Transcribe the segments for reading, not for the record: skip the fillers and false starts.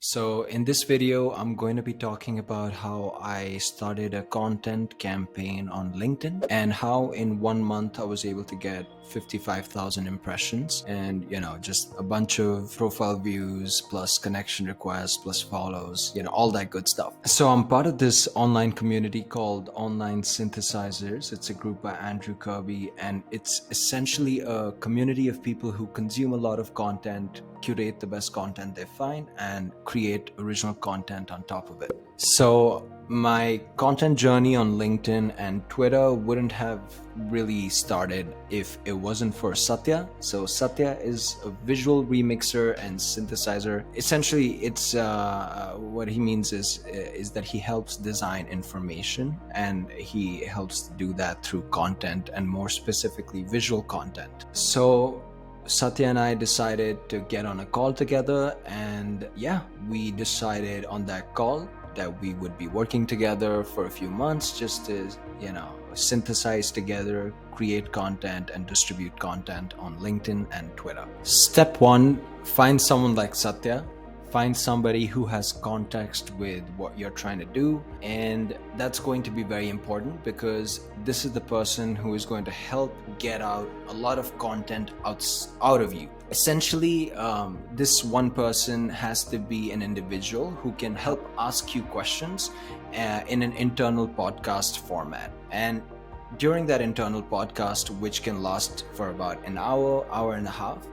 So in this video, I'm going to be talking about how I started a content campaign on LinkedIn and how in 1 month I was able to get 55,000 impressions and, just a bunch of profile views plus connection requests plus follows, all that good stuff. So I'm part of this online community called Online Synthesizers. It's a group by Andrew Kirby, and it's essentially a community of people who consume a lot of content, curate the best content they find, and create original content on top of it. So my content journey on LinkedIn and Twitter wouldn't have really started if it wasn't for Satya. So Satya is a visual remixer and synthesizer. Essentially, it's what he means is that he helps design information, and he helps do that through content, and more specifically visual content. So Satya and I decided to get on a call together, and we decided on that call that we would be working together for a few months just to, synthesize together, create content, and distribute content on LinkedIn and Twitter. Step one, find someone like Satya. Find somebody who has context with what you're trying to do, and that's going to be very important because this is the person who is going to help get out a lot of content out of you. Essentially, this one person has to be an individual who can help ask you questions in an internal podcast format. And during that internal podcast, which can last for about an hour, hour and a half,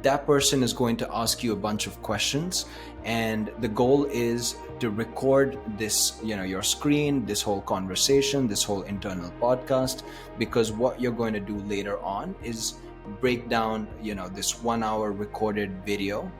that person is going to ask you a bunch of questions, and the goal is to record this, your screen, this whole conversation, this whole internal podcast, because what you're going to do later on is break down, this 1 hour recorded video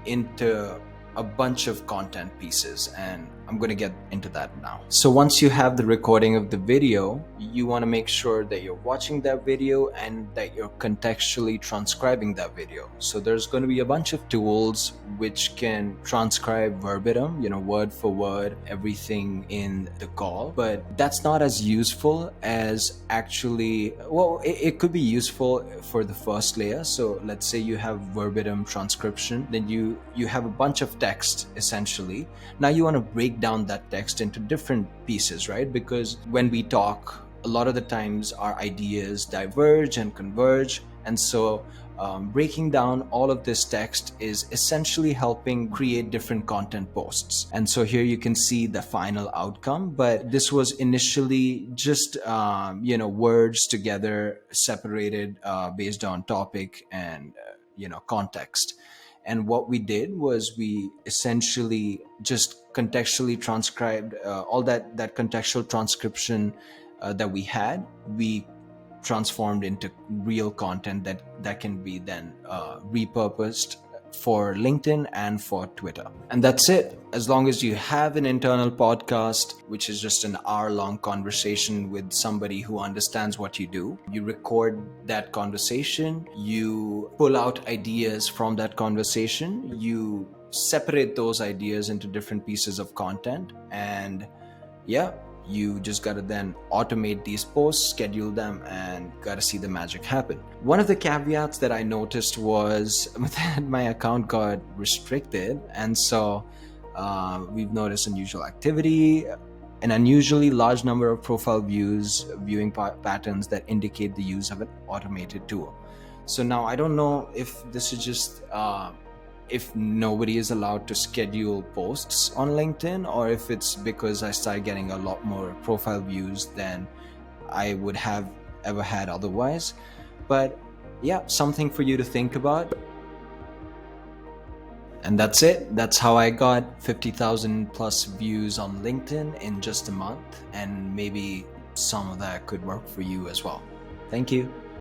into a bunch of content pieces, and I'm going to get into that now. So once you have the recording of the video, you want to make sure that you're watching that video and that you're contextually transcribing that video. So there's going to be a bunch of tools which can transcribe verbatim, word for word, everything in the call, but that's not as useful as actually, it could be useful for the first layer. So let's say you have verbatim transcription, then you have a bunch of text essentially. Now you want to break down that text into different pieces, right? Because when we talk, a lot of the times our ideas diverge and converge, and so breaking down all of this text is essentially helping create different content posts. And so here you can see the final outcome, but this was initially just words together, separated based on topic and context. And what we did was we essentially just contextually transcribed all that contextual transcription that we had. We transformed into real content that can be then repurposed for LinkedIn and for Twitter. And that's it. As long as you have an internal podcast, which is just an hour-long conversation with somebody who understands what you do, you record that conversation, you pull out ideas from that conversation, you separate those ideas into different pieces of content, and you just gotta then automate these posts, schedule them, and gotta see the magic happen. One of the caveats that I noticed was that my account got restricted, and so we've noticed unusual activity, an unusually large number of profile viewing patterns that indicate the use of an automated tool. So now I don't know if this is just if nobody is allowed to schedule posts on LinkedIn, or if it's because I started getting a lot more profile views than I would have ever had otherwise. But something for you to think about. And that's it. That's how I got 50,000 plus views on LinkedIn in just a month, and maybe some of that could work for you as well. Thank you.